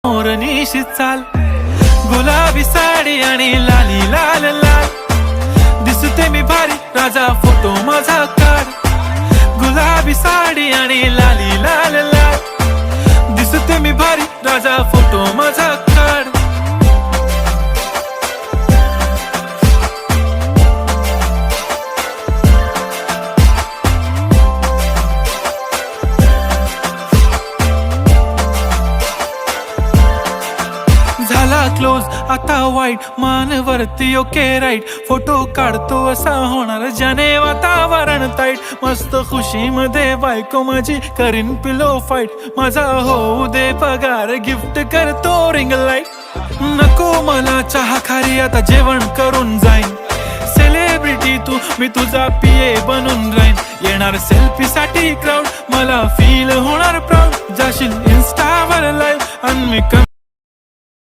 मोरनीशी चाल, गुलाबी साडी आणि लाली लाल लाल, दिसते मी भारी राजा फोटो माझा काढ. गुलाबी साडी आणि लाली लाल लाल, दिसते मी भारी राजा फोटो माझा काढ. झाला क्लोज आता वाईट, मानवरती ओके राईट, फोटो काढतो असा होणार ज्याने वातावरण ताईट. मस्त खुशी मध्ये बायको माझी करीन पिलो फाईट, माझा होऊ दे पगार गिफ्ट करतो रिंग लाईट. नको मला चहा खारी आता जेवण करून जाईन, सेलिब्रिटी तू मी तुझा पिये बनून राहीन. येणार सेल्फी साठी क्राऊड, मला फील होणार प्राऊड, जाशील इन्स्टावर लाईव्ह आणि मी